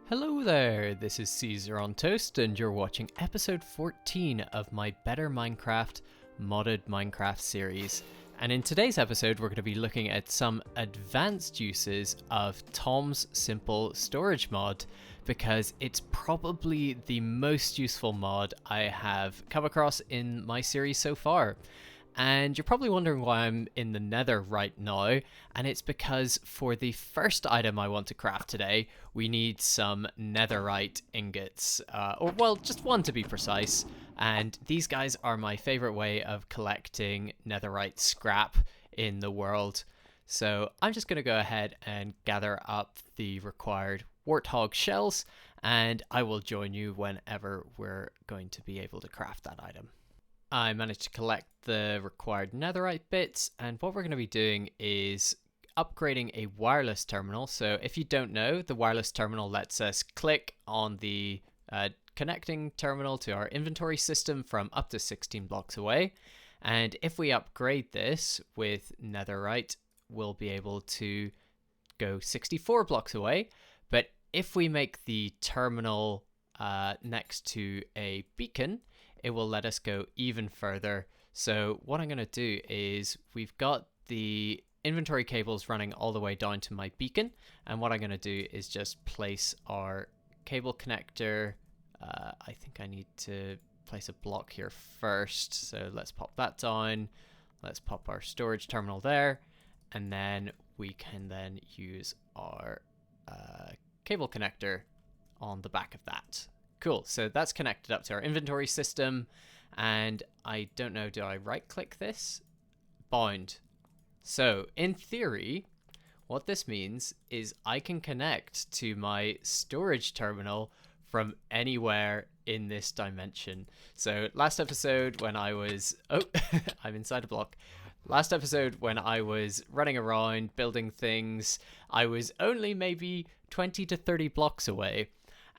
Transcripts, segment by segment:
Hello there, this is Caesar on Toast and you're watching episode 14 of my Better Minecraft modded Minecraft series. And in today's episode we're going to be looking at some advanced uses of Tom's Simple Storage mod, because it's probably the most useful mod I have come across in my series so far. And you're probably wondering why I'm in the nether right now, and it's because for the first item I want to craft today, we need some netherite ingots, or well, just one to be precise, and these guys are my favorite way of collecting netherite scrap in the world. So I'm just going to go ahead and gather up the required warthog shells, and I will join you whenever we're going to be able to craft that item. I managed to collect the required netherite bits, and what we're going to be doing is upgrading a wireless terminal. So if you don't know, the wireless terminal lets us click on the connecting terminal to our inventory system from up to 16 blocks away. And if we upgrade this with netherite, we'll be able to go 64 blocks away. But if we make the terminal next to a beacon, it will let us go even further. So what I'm going to do is we've got the inventory cables running all the way down to my beacon, and what I'm going to do is just place our cable connector. I think I need to place a block here first, so let's pop that down. Let's pop our storage terminal there, and then we can then use our cable connector on the back of that. Cool, so that's connected up to our inventory system, and I don't know, do I right click this? Bound. So in theory, what this means is I can connect to my storage terminal from anywhere in this dimension. So last episode when I was, I'm inside a block. Last episode when I was running around building things, I was only maybe 20 to 30 blocks away.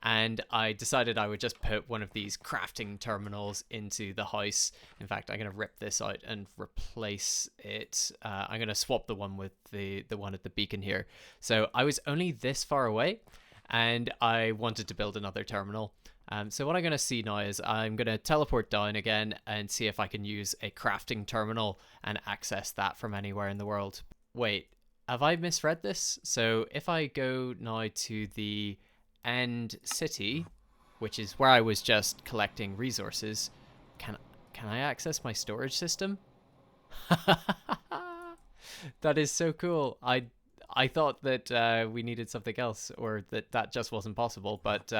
And I decided I would just put one of these crafting terminals into the house. In fact, I'm going to rip this out and replace it. I'm going to swap the one with the one at the beacon here. So I was only this far away, and I wanted to build another terminal. So what I'm going to see now is I'm going to teleport down again and see if I can use a crafting terminal and access that from anywhere in the world. Wait, have I misread this? So if I go now to the end city, which is where I was just collecting resources, can I access my storage system? That is so cool. I thought that we needed something else, or that just wasn't possible, but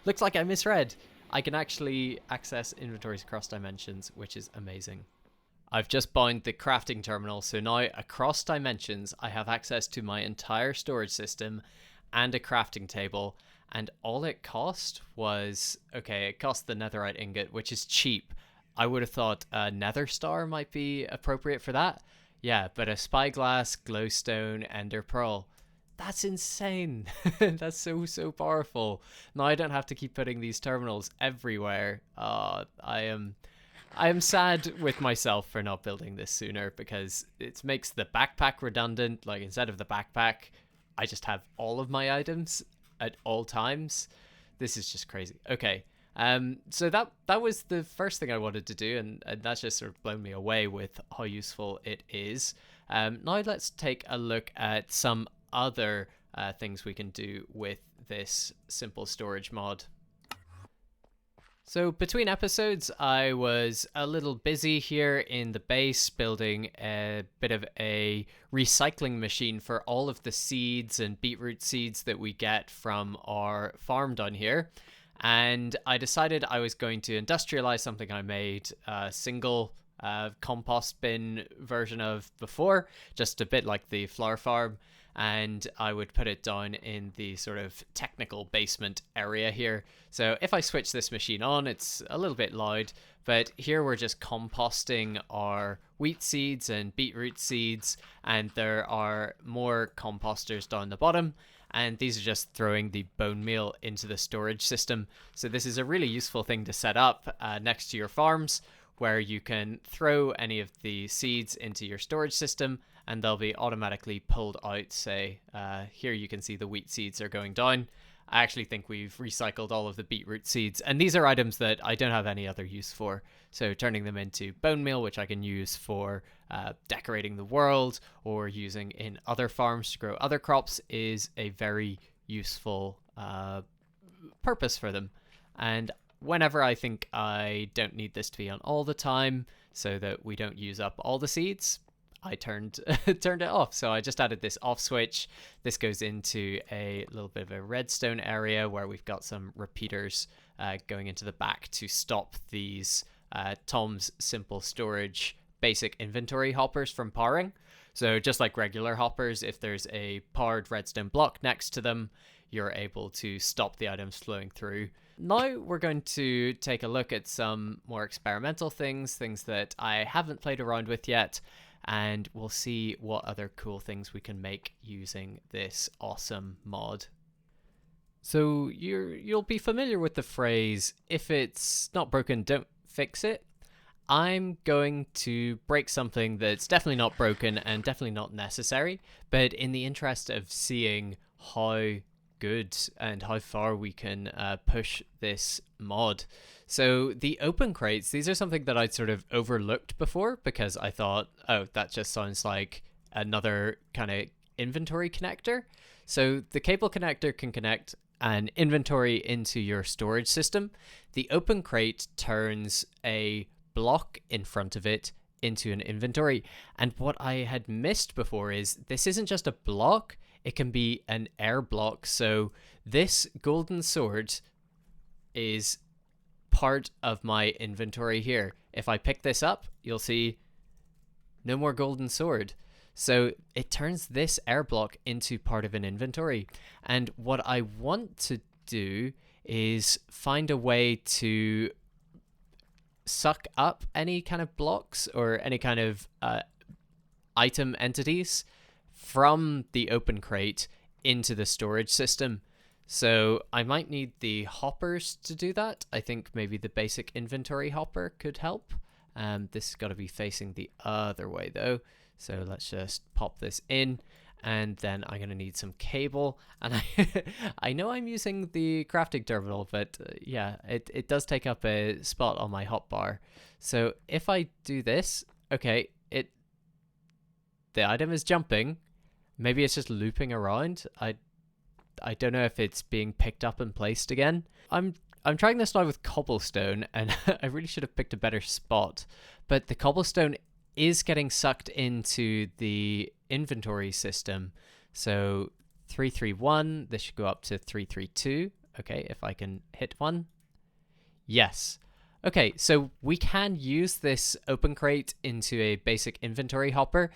looks like I misread. I can actually access inventories across dimensions, which is amazing. I've just bound the crafting terminal, so now across dimensions I have access to my entire storage system and a crafting table. And all it cost was, okay, it cost the netherite ingot, which is cheap. I would have thought a nether star might be appropriate for that. Yeah, but a spyglass, glowstone, ender pearl. That's insane. That's so powerful. Now I don't have to keep putting these terminals everywhere. I am sad with myself for not building this sooner, because it makes the backpack redundant. Like, instead of the backpack, I just have all of my items at all times. This is just crazy. Okay, so that was the first thing I wanted to do, and that's just sort of blown me away with how useful it is. Now let's take a look at some other things we can do with this simple storage mod. So between episodes, I was a little busy here in the base building a bit of a recycling machine for all of the seeds and beetroot seeds that we get from our farm down here. And I decided I was going to industrialize something I made a single compost bin version of before, just a bit like the flower farm. And I would put it down in the sort of technical basement area here. So if I switch this machine on, it's a little bit loud, but here we're just composting our wheat seeds and beetroot seeds, and there are more composters down the bottom, and these are just throwing the bone meal into the storage system. So this is a really useful thing to set up next to your farms, where you can throw any of the seeds into your storage system and they'll be automatically pulled out. Say here you can see the wheat seeds are going down, I actually think we've recycled all of the beetroot seeds, and these are items that I don't have any other use for. So turning them into bone meal, which I can use for decorating the world or using in other farms to grow other crops, is a very useful purpose for them. And whenever I think I don't need this to be on all the time so that we don't use up all the seeds, I turned it off. So I just added this off switch. This goes into a little bit of a redstone area where we've got some repeaters going into the back to stop these Tom's Simple Storage basic inventory hoppers from powering. So just like regular hoppers, if there's a powered redstone block next to them, you're able to stop the items flowing through. Now we're going to take a look at some more experimental things that I haven't played around with yet, and we'll see what other cool things we can make using this awesome mod. So you'll be familiar with the phrase, if it's not broken, don't fix it. I'm going to break something that's definitely not broken and definitely not necessary, but in the interest of seeing how good and how far we can push this mod. So the open crates, these are something that I'd sort of overlooked before because I thought, oh, that just sounds like another kind of inventory connector. So the cable connector can connect an inventory into your storage system. The open crate turns a block in front of it into an inventory. And what I had missed before is this isn't just a block, it can be an air block. So this golden sword is part of my inventory here. If I pick this up, you'll see no more golden sword. So it turns this air block into part of an inventory. And what I want to do is find a way to suck up any kind of blocks or any kind of item entities from the open crate into the storage system. So I might need the hoppers to do that. I think maybe the basic inventory hopper could help. This has got to be facing the other way though. So let's just pop this in, and then I'm going to need some cable. And I know I'm using the crafting terminal, but yeah, it does take up a spot on my hotbar. So if I do this, okay, the item is jumping. Maybe it's just looping around. I don't know if it's being picked up and placed again. I'm trying this now with cobblestone, and I really should have picked a better spot. But the cobblestone is getting sucked into the inventory system. So 331, this should go up to 332. Okay, if I can hit one. Yes. Okay, so we can use this open crate into a basic inventory hopper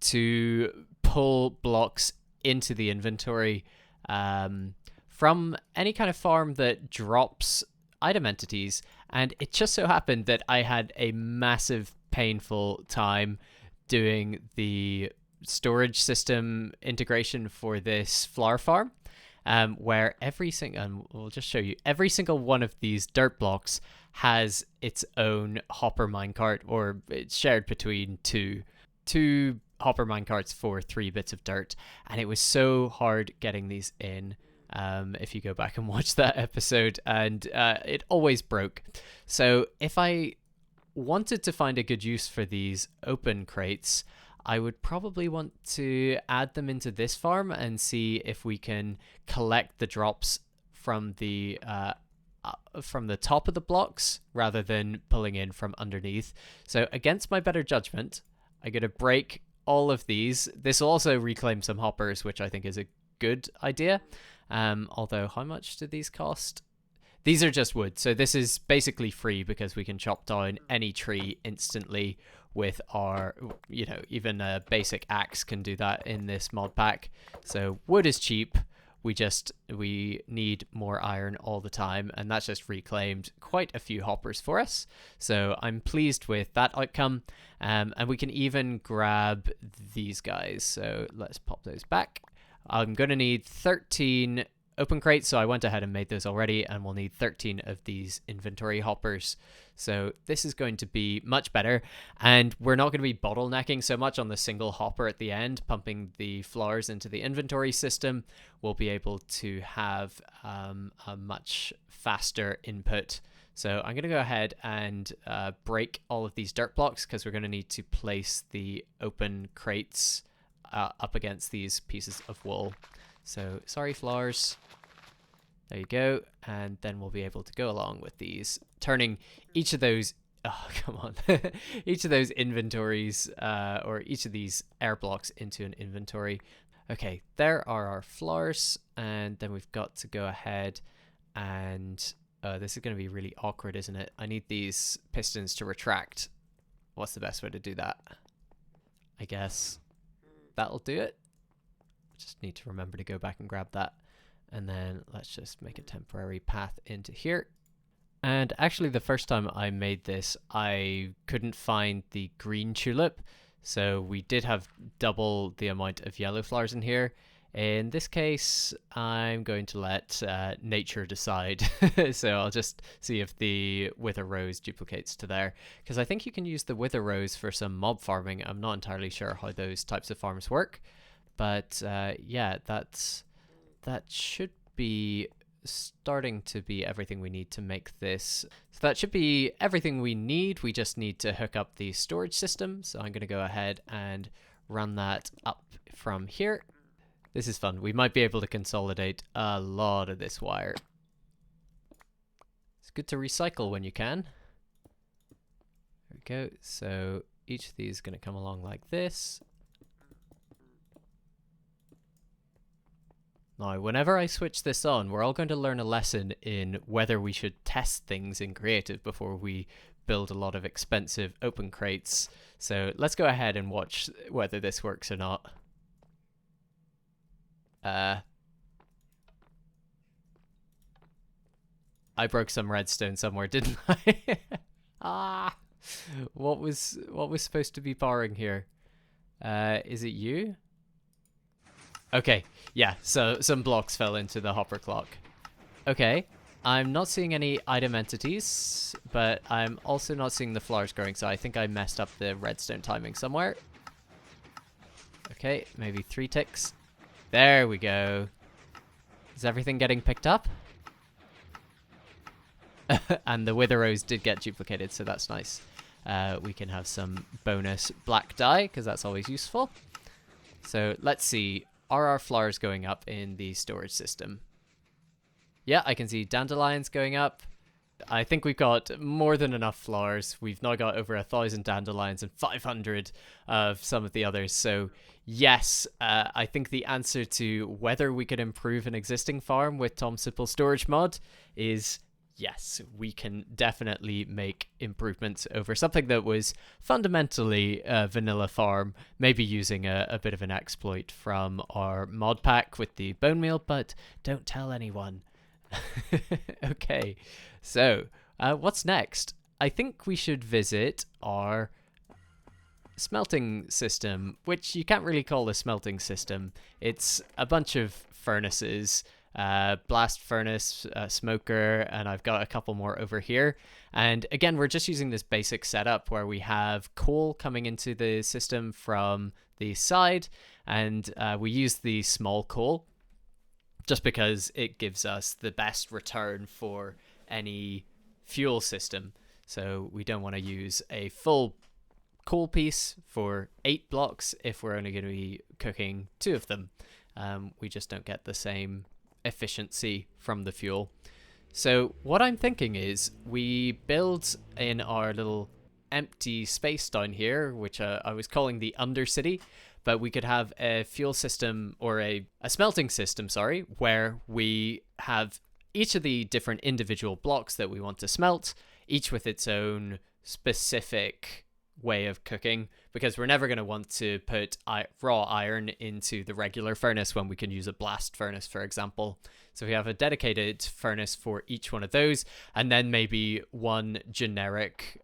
to pull blocks into the inventory from any kind of farm that drops item entities. And it just so happened that I had a massive painful time doing the storage system integration for this flower farm, where and we'll just show you, every single one of these dirt blocks has its own hopper minecart, or it's shared between two hopper minecarts for 3 bits of dirt. And it was so hard getting these in. If you go back and watch that episode, and it always broke. So if I wanted to find a good use for these open crates, I would probably want to add them into this farm and see if we can collect the drops from the top of the blocks rather than pulling in from underneath. So against my better judgment, I'm going to break all of these. This will also reclaim some hoppers, which I think is a good idea. Although, how much do these cost? These are just wood, so this is basically free because we can chop down any tree instantly with our, even a basic axe can do that in this mod pack. So wood is cheap. We need more iron all the time, and that's just reclaimed quite a few hoppers for us. So I'm pleased with that outcome. And we can even grab these guys. So let's pop those back. I'm going to need 13 open crates, so I went ahead and made those already, and we'll need 13 of these inventory hoppers. So this is going to be much better, and we're not going to be bottlenecking so much on the single hopper at the end, pumping the flowers into the inventory system. We'll be able to have a much faster input. So I'm going to go ahead and break all of these dirt blocks, because we're going to need to place the open crates up against these pieces of wool. So sorry, flowers. There you go. And then we'll be able to go along with these, turning each of those, oh, come on, each of those inventories or each of these air blocks into an inventory. Okay, there are our flowers. And then we've got to go ahead and this is going to be really awkward, isn't it? I need these pistons to retract. What's the best way to do that? I guess that'll do it. Just need to remember to go back and grab that. And then let's just make a temporary path into here. And actually the first time I made this, I couldn't find the green tulip. So we did have double the amount of yellow flowers in here. In this case, I'm going to let nature decide. So I'll just see if the wither rose duplicates to there. Because I think you can use the wither rose for some mob farming. I'm not entirely sure how those types of farms work. But yeah, that should be starting to be everything we need to make this. So that should be everything we need. We just need to hook up the storage system. So I'm going to go ahead and run that up from here. This is fun. We might be able to consolidate a lot of this wire. It's good to recycle when you can. There we go. So each of these is going to come along like this. Now, whenever I switch this on, we're all going to learn a lesson in whether we should test things in creative before we build a lot of expensive open crates. So let's go ahead and watch whether this works or not. I broke some redstone somewhere, didn't I? What was supposed to be powering here? Is it you? Okay, yeah, so some blocks fell into the hopper clock. Okay, I'm not seeing any item entities, but I'm also not seeing the flowers growing, so I think I messed up the redstone timing somewhere. Okay, maybe 3 ticks. There we go. Is everything getting picked up? And the wither rose did get duplicated, so that's nice. We can have some bonus black dye, because that's always useful. So let's see. Are our flowers going up in the storage system? Yeah, I can see dandelions going up. I think we've got more than enough flowers. We've now got over 1,000 dandelions and 500 of some of the others. So yes, I think the answer to whether we could improve an existing farm with Tom Simple storage mod is yes, we can definitely make improvements over something that was fundamentally a vanilla farm, maybe using a bit of an exploit from our Modpack with the bonemeal, but don't tell anyone. Okay, so what's next? I think we should visit our smelting system, which you can't really call a smelting system. It's a bunch of furnaces. Blast furnace, smoker, and I've got a couple more over here. And again, we're just using this basic setup where we have coal coming into the system from the side, and we use the small coal just because it gives us the best return for any fuel system. So we don't want to use a full coal piece for 8 blocks if we're only going to be cooking 2 of them. We just don't get the same efficiency from the fuel. So what I'm thinking is we build in our little empty space down here, which I was calling the Undercity, but we could have a fuel system or a smelting system, sorry, where we have each of the different individual blocks that we want to smelt, each with its own specific way of cooking, because we're never going to want to put raw iron into the regular furnace when we can use a blast furnace, for example. So we have a dedicated furnace for each one of those, and then maybe one generic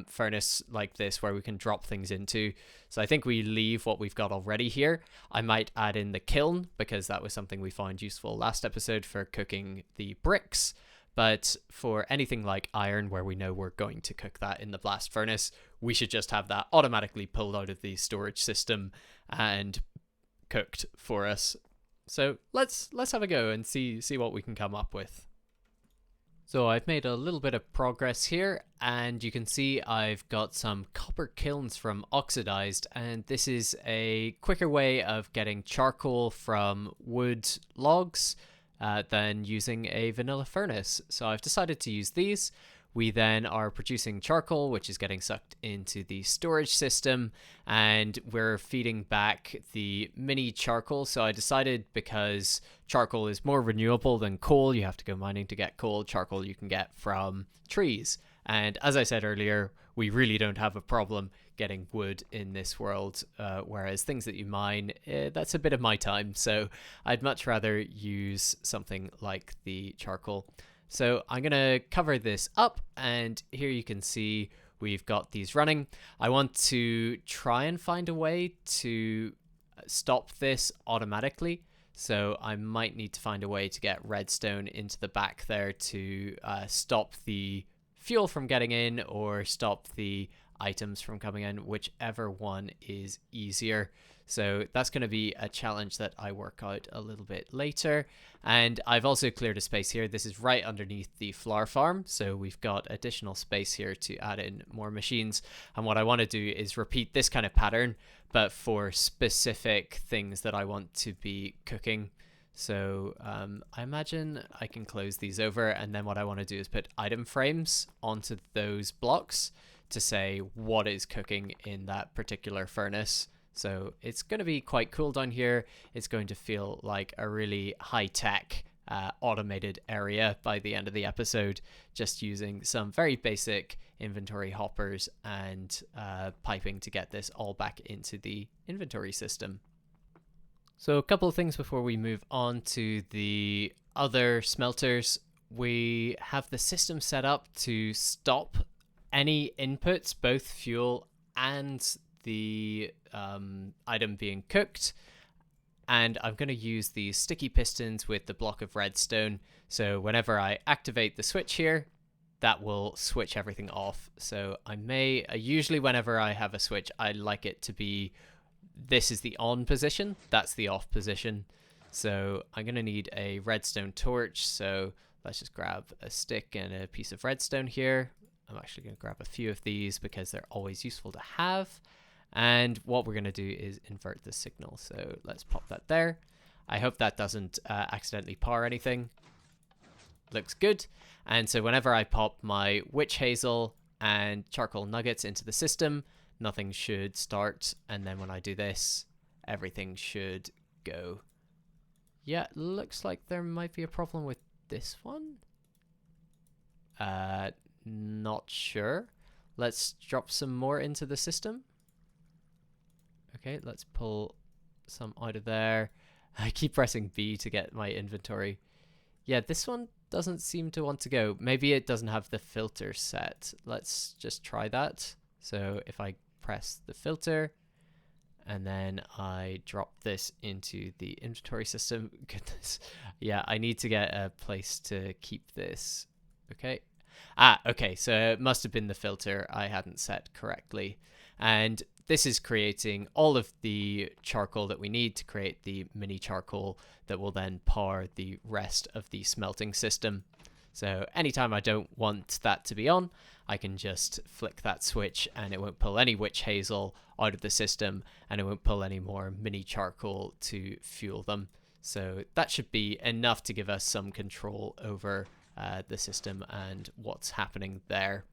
furnace like this where we can drop things into. So I think we leave what we've got already here. I might add in the kiln, because that was something we found useful last episode for cooking the bricks. But for anything like iron, where we know we're going to cook that in the blast furnace, we should just have that automatically pulled out of the storage system and cooked for us. So let's have a go and see what we can come up with. So I've made a little bit of progress here, and you can see I've got some copper kilns from Oxidized, and this is a quicker way of getting charcoal from wood logs than using a vanilla furnace. So I've decided to use these. We then are producing charcoal, which is getting sucked into the storage system, and we're feeding back the mini charcoal. So I decided, because charcoal is more renewable than coal, you have to go mining to get coal. Charcoal you can get from trees. And as I said earlier, we really don't have a problem getting wood in this world, whereas things that you mine, that's a bit of my time. So I'd much rather use something like the charcoal. So I'm going to cover this up, and here you can see we've got these running. I want to try and find a way to stop this automatically. So I might need to find a way to get redstone into the back there to stop the fuel from getting in, or stop the items from coming in, whichever one is easier. So that's going to be a challenge that I work out a little bit later. And I've also cleared a space here. This is right underneath the flower farm, so we've got additional space here to add in more machines. And what I want to do is repeat this kind of pattern, but for specific things that I want to be cooking. So I imagine I can close these over, and then what I want to do is put item frames onto those blocks to say what is cooking in that particular furnace. So it's going to be quite cool down here. It's going to feel like a really high-tech automated area by the end of the episode, just using some very basic inventory hoppers and piping to get this all back into the inventory system. So a couple of things before we move on to the other smelters. We have the system set up to stop any inputs, both fuel and the item being cooked, and I'm going to use these sticky pistons with the block of redstone. So whenever I activate the switch here, that will switch everything off. So usually whenever I have a switch, I like it to be, this is the on position, that's the off position. So I'm going to need a redstone torch. So let's just grab a stick and a piece of redstone here. I'm actually going to grab a few of these because they're always useful to have. And what we're going to do is invert the signal. So let's pop that there. I hope that doesn't accidentally power anything. Looks good. And so whenever I pop my witch hazel and charcoal nuggets into the system, nothing should start. And then when I do this, everything should go. Yeah, looks like there might be a problem with this one. Not sure. Let's drop some more into the system. Okay, let's pull some out of there. I keep pressing B to get my inventory. Yeah, this one doesn't seem to want to go. Maybe it doesn't have the filter set. Let's just try that. So if I press the filter and then I drop this into the inventory system. Goodness. Yeah, I need to get a place to keep this. Okay. Okay, so it must have been the filter I hadn't set correctly. And this is creating all of the charcoal that we need to create the mini charcoal that will then power the rest of the smelting system. So anytime I don't want that to be on, I can just flick that switch and it won't pull any witch hazel out of the system, and it won't pull any more mini charcoal to fuel them. So that should be enough to give us some control over the system and what's happening there.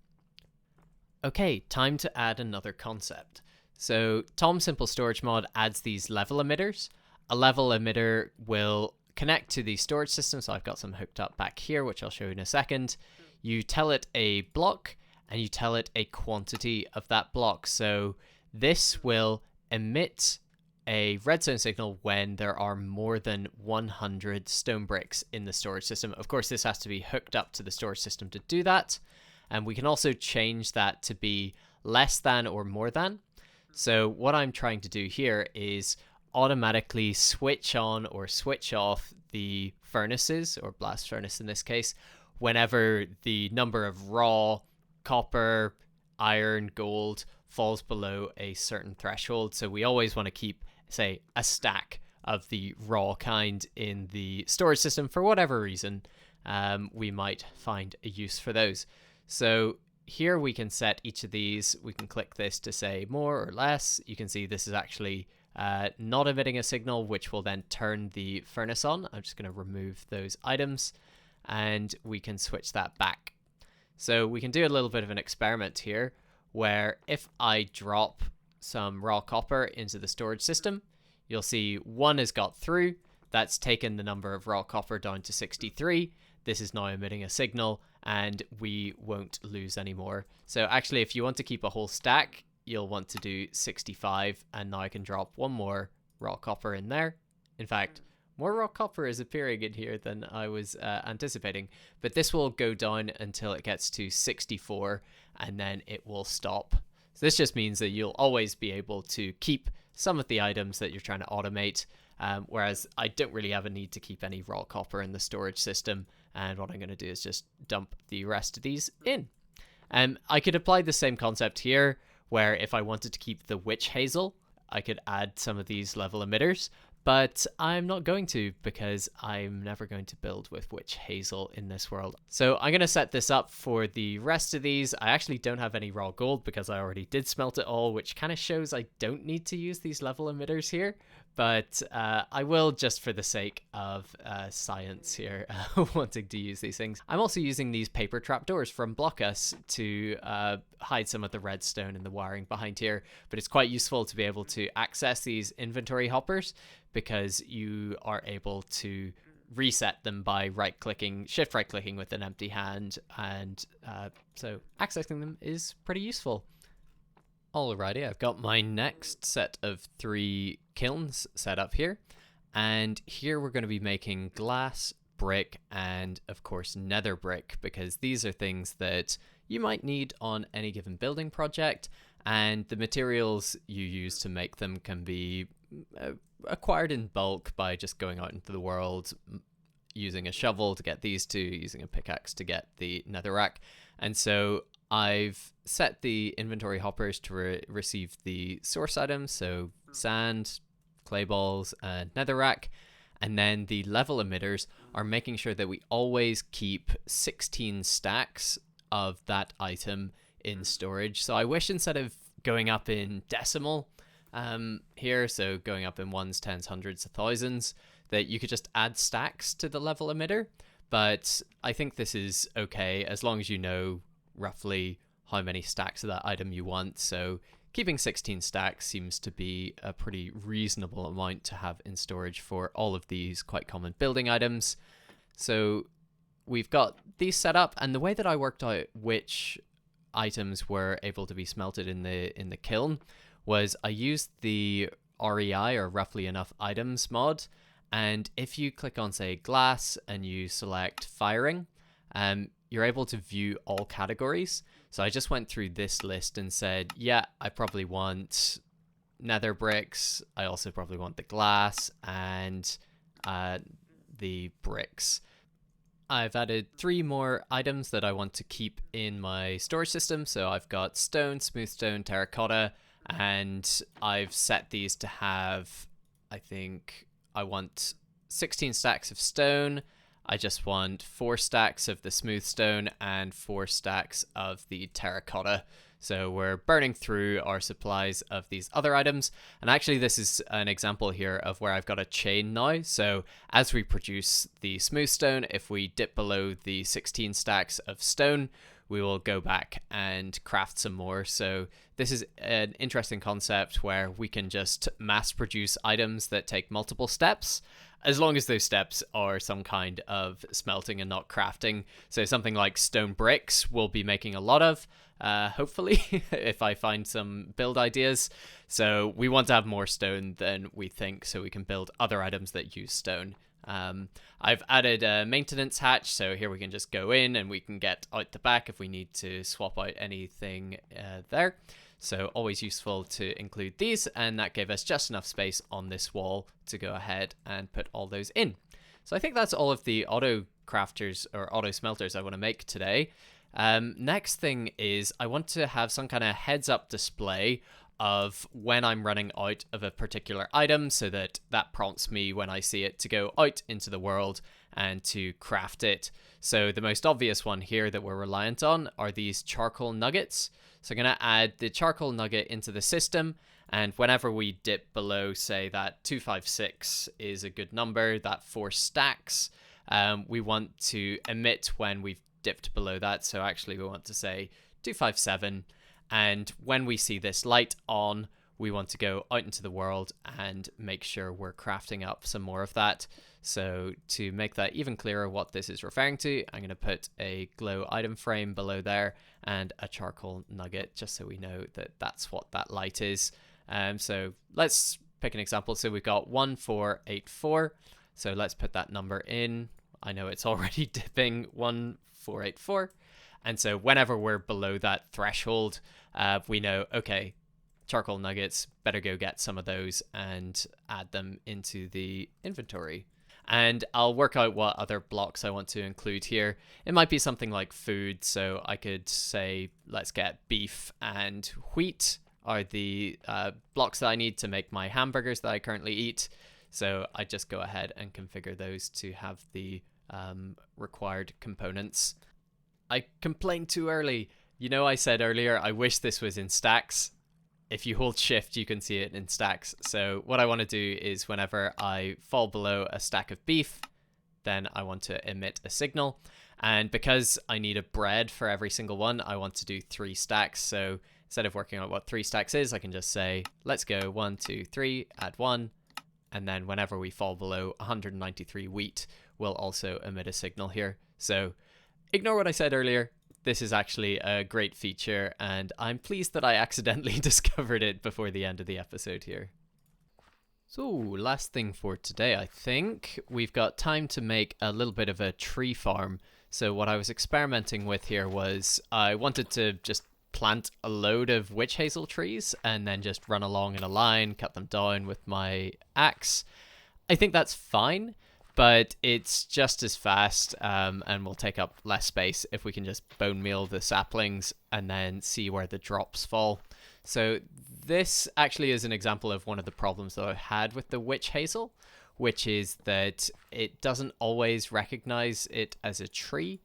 Okay, time to add another concept. So Tom Simple Storage Mod adds these level emitters. A level emitter will connect to the storage system. So I've got some hooked up back here, which I'll show you in a second. You tell it a block and you tell it a quantity of that block. So this will emit a redstone signal when there are more than 100 stone bricks in the storage system. Of course, this has to be hooked up to the storage system to do that. And we can also change that to be less than or more than. So what I'm trying to do here is automatically switch on or switch off the furnaces, or blast furnace in this case, whenever the number of raw copper, iron, gold falls below a certain threshold. So we always want to keep, say, a stack of the raw kind in the storage system for whatever reason. We might find a use for those. So here we can set each of these. We can click this to say more or less. You can see this is actually not emitting a signal, which will then turn the furnace on. I'm just going to remove those items and we can switch that back. So we can do a little bit of an experiment here where if I drop some raw copper into the storage system, you'll see one has got through. That's taken the number of raw copper down to 63. This is now emitting a signal and we won't lose any more. So actually, if you want to keep a whole stack, you'll want to do 65. And now I can drop one more raw copper in there. In fact, more raw copper is appearing in here than I was anticipating, but this will go down until it gets to 64 and then it will stop. So this just means that you'll always be able to keep some of the items that you're trying to automate, whereas I don't really have a need to keep any raw copper in the storage system. And what I'm going to do is just dump the rest of these in. I could apply the same concept here, where if I wanted to keep the witch hazel, I could add some of these level emitters, but I'm not going to because I'm never going to build with witch hazel in this world. So I'm going to set this up for the rest of these. I actually don't have any raw gold because I already did smelt it all, which kind of shows I don't need to use these level emitters here, but I will just for the sake of science here, wanting to use these things. I'm also using these paper trapdoors from Blockus to hide some of the redstone and the wiring behind here, but it's quite useful to be able to access these inventory hoppers because you are able to reset them by right-clicking, shift right-clicking with an empty hand, and so accessing them is pretty useful. Alrighty, I've got my next set of 3 kilns set up here, and here we're going to be making glass, brick, and of course nether brick, because these are things that you might need on any given building project, and the materials you use to make them can be acquired in bulk by just going out into the world, using a shovel to get these two, using a pickaxe to get the netherrack. And so I've set the inventory hoppers to receive the source items, so sand, clay balls, and netherrack. And then the level emitters are making sure that we always keep 16 stacks of that item in storage. So I wish instead of going up in decimal here, so going up in ones, tens, hundreds, thousands, that you could just add stacks to the level emitter. But I think this is okay as long as you know roughly how many stacks of that item you want. So keeping 16 stacks seems to be a pretty reasonable amount to have in storage for all of these quite common building items. So we've got these set up, and the way that I worked out which items were able to be smelted in the kiln was I used the REI, or roughly enough items mod, and if you click on, say, glass and you select firing, you're able to view all categories. So I just went through this list and said, yeah, I probably want nether bricks, I also probably want the glass and the bricks. I've added 3 more items that I want to keep in my storage system. So I've got stone, smooth stone, terracotta, and I've set these to have, I think I want 16 stacks of stone. I just want 4 stacks of the smooth stone and 4 stacks of the terracotta. So we're burning through our supplies of these other items. And actually this is an example here of where I've got a chain now. So as we produce the smooth stone, if we dip below the 16 stacks of stone, we will go back and craft some more. So this is an interesting concept where we can just mass produce items that take multiple steps, as long as those steps are some kind of smelting and not crafting. So something like stone bricks we'll be making a lot of, hopefully, if I find some build ideas. So we want to have more stone than we think so we can build other items that use stone. I've added a maintenance hatch, so here we can just go in and we can get out the back if we need to swap out anything there. So always useful to include these, and that gave us just enough space on this wall to go ahead and put all those in. So I think that's all of the auto crafters or auto smelters I want to make today. Next thing is I want to have some kind of heads up display of when I'm running out of a particular item, so that prompts me when I see it to go out into the world and to craft it. So the most obvious one here that we're reliant on are these charcoal nuggets. So I'm going to add the charcoal nugget into the system, and whenever we dip below, say that 256 is a good number, that 4 stacks, we want to emit when we've dipped below that. So actually we want to say 257. And when we see this light on, we want to go out into the world and make sure we're crafting up some more of that. So to make that even clearer what this is referring to, I'm going to put a glow item frame below there and a charcoal nugget, just so we know that that's what that light is. So let's pick an example. So we've got 1484. So let's put that number in. I know it's already dipping 1484. And so whenever we're below that threshold, we know, okay, charcoal nuggets, better go get some of those and add them into the inventory. And I'll work out what other blocks I want to include here. It might be something like food. So I could say, let's get beef and wheat are the blocks that I need to make my hamburgers that I currently eat. So I just go ahead and configure those to have the required components. I complained too early. You know, I said earlier, I wish this was in stacks. If you hold shift, you can see it in stacks. So what I want to do is whenever I fall below a stack of beef, then I want to emit a signal. And because I need a bread for every single one, I want to do 3 stacks. So instead of working out what 3 stacks is, I can just say, let's go 1, 2, 3, add 1. And then whenever we fall below 193 wheat, we'll also emit a signal here. So ignore what I said earlier. This is actually a great feature, and I'm pleased that I accidentally discovered it before the end of the episode here. So, last thing for today, I think. We've got time to make a little bit of a tree farm. So what I was experimenting with here was I wanted to just plant a load of witch hazel trees and then just run along in a line, cut them down with my axe. I think that's fine, but it's just as fast and will take up less space if we can just bone meal the saplings and then see where the drops fall. So this actually is an example of one of the problems that I had with the witch hazel, which is that it doesn't always recognize it as a tree.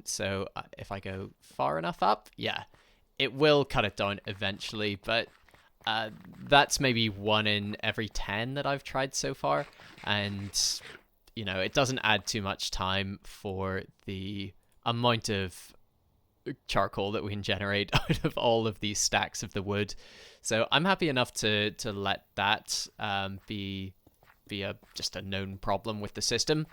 So if I go far enough up, yeah, it will cut it down eventually, but that's maybe 1 in every 10 that I've tried so far. And you know, it doesn't add too much time for the amount of charcoal that we can generate out of all of these stacks of the wood. So I'm happy enough to let that be just a known problem with the system.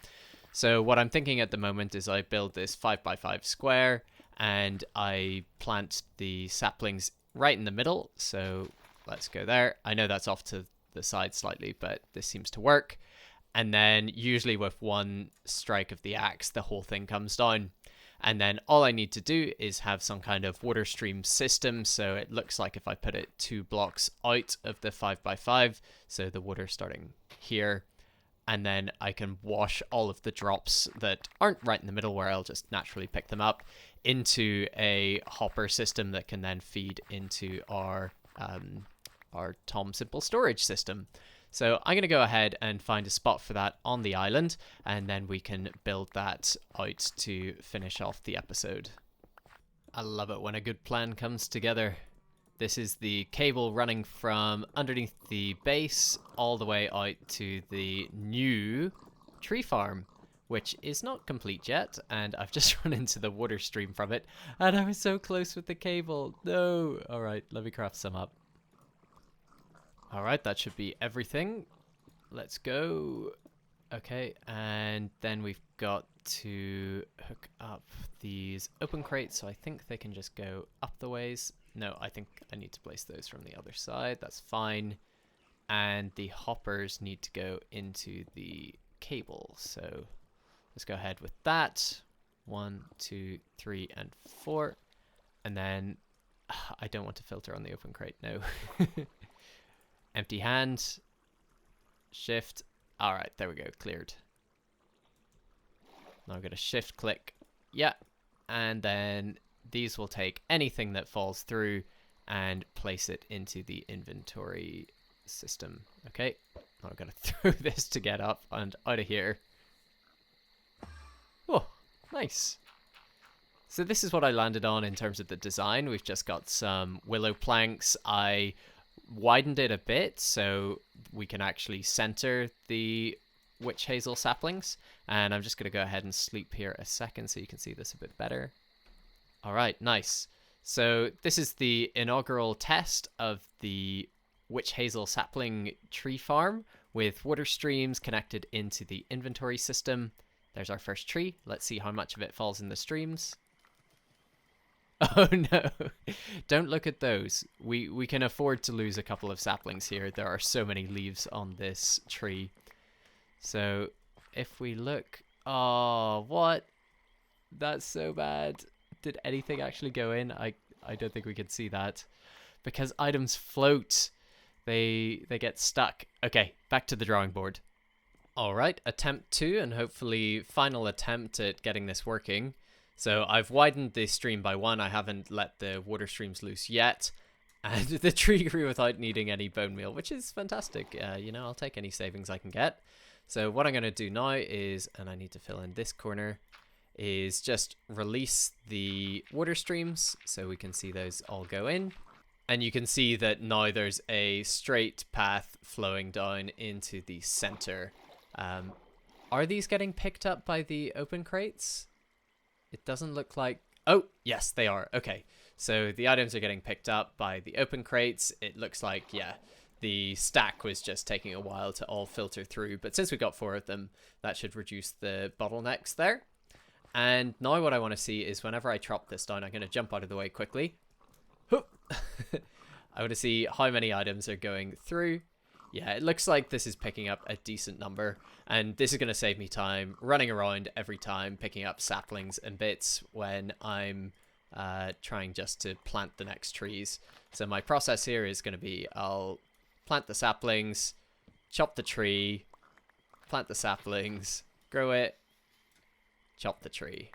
So what I'm thinking at the moment is I build this 5x5 square and I plant the saplings right in the middle. So let's go there. I know that's off to the side slightly, but this seems to work. And then usually with 1 strike of the axe, the whole thing comes down. And then all I need to do is have some kind of water stream system. So it looks like if I put it 2 blocks out of the 5x5, so the water starting here, and then I can wash all of the drops that aren't right in the middle where I'll just naturally pick them up into a hopper system that can then feed into our Tom Simple storage system. So I'm going to go ahead and find a spot for that on the island, and then we can build that out to finish off the episode. I love it when a good plan comes together. This is the cable running from underneath the base all the way out to the new tree farm, which is not complete yet, and I've just run into the water stream from it, and I was so close with the cable. No. All right, let me craft some up. All right, that should be everything. Let's go. Okay, and then we've got to hook up these open crates, so I think they can just go up the ways. No, I think I need to place those from the other side. That's fine. And the hoppers need to go into the cable, so let's go ahead with that. 1, 2, 3, and 4. And then I don't want to filter on the open crate, no. Empty hand. Shift. Alright, there we go, cleared. Now I'm going to shift click. Yeah. And then these will take anything that falls through and place it into the inventory system. Okay. Now I'm going to throw this to get up and out of here. Oh, nice. So this is what I landed on in terms of the design. We've just got some willow planks. I widened it a bit so we can actually center the witch hazel saplings, and I'm just going to go ahead and sleep here a second so you can see this a bit better. All right, nice. So this is the inaugural test of the witch hazel sapling tree farm with water streams connected into the inventory system. There's our first tree. Let's see how much of it falls in the streams. Oh no, don't look at those. We can afford to lose a couple of saplings here. There are so many leaves on this tree. So if we look, oh, what? That's so bad. Did anything actually go in? I don't think we can see that because items float. They get stuck. Okay, back to the drawing board. All right, attempt 2 and hopefully final attempt at getting this working. So I've widened the stream by 1. I haven't let the water streams loose yet. And the tree grew without needing any bone meal, which is fantastic. You know, I'll take any savings I can get. So what I'm going to do now is, and I need to fill in this corner, is just release the water streams so we can see those all go in. And you can see that now there's a straight path flowing down into the center. Are these getting picked up by the open crates? It doesn't look like... Oh, yes, they are. Okay, so the items are getting picked up by the open crates. It looks like, yeah, the stack was just taking a while to all filter through. But since we got 4 of them, that should reduce the bottlenecks there. And now what I want to see is whenever I chop this down, I'm going to jump out of the way quickly. I want to see how many items are going through. Yeah, it looks like this is picking up a decent number, and this is going to save me time running around every time picking up saplings and bits when I'm trying just to plant the next trees. So my process here is going to be I'll plant the saplings, chop the tree, plant the saplings, grow it, chop the tree.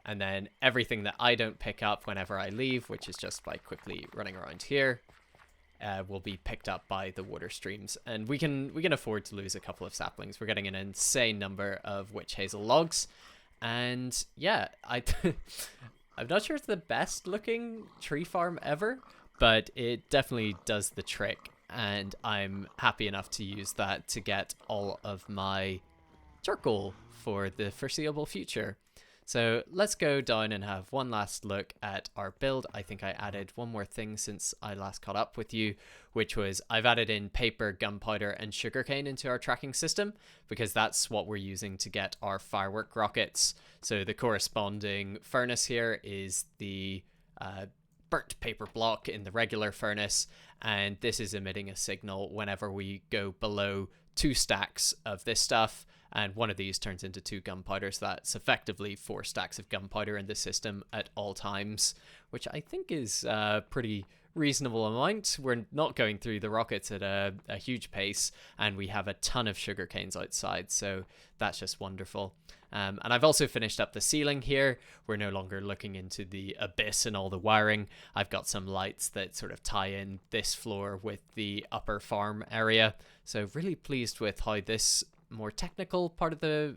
And then everything that I don't pick up whenever I leave, which is just by quickly running around here, will be picked up by the water streams. And we can afford to lose a couple of saplings. We're getting an insane number of witch hazel logs. And yeah, I'm not sure it's the best looking tree farm ever, but it definitely does the trick. And I'm happy enough to use that to get all of my charcoal for the foreseeable future. So let's go down and have one last look at our build. I think I added one more thing since I last caught up with you, which was I've added in paper, gunpowder, and sugarcane into our tracking system because that's what we're using to get our firework rockets. So the corresponding furnace here is the burnt paper block in the regular furnace, and this is emitting a signal whenever we go below 2 stacks of this stuff. And one of these turns into 2 gunpowder, so that's effectively 4 stacks of gunpowder in the system at all times, which I think is a pretty reasonable amount. We're not going through the rockets at a huge pace, and we have a ton of sugar canes outside, so that's just wonderful. And I've also finished up the ceiling here. We're no longer looking into the abyss and all the wiring. I've got some lights that sort of tie in this floor with the upper farm area, so really pleased with how this more technical part of the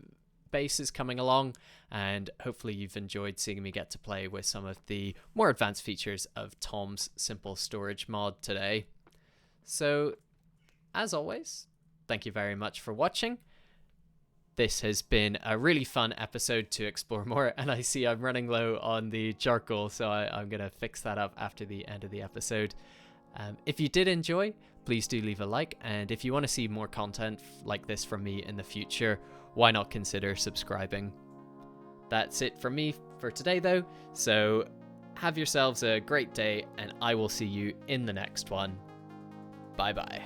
base is coming along, and hopefully you've enjoyed seeing me get to play with some of the more advanced features of Tom's simple storage mod today. So as always, thank you very much for watching. This has been a really fun episode to explore more, and I see I'm running low on the charcoal, so I'm going to fix that up after the end of the episode. If you did enjoy, please do leave a like, and if you want to see more content like this from me in the future, why not consider subscribing? That's it from me for today though, so have yourselves a great day, and I will see you in the next one. Bye bye.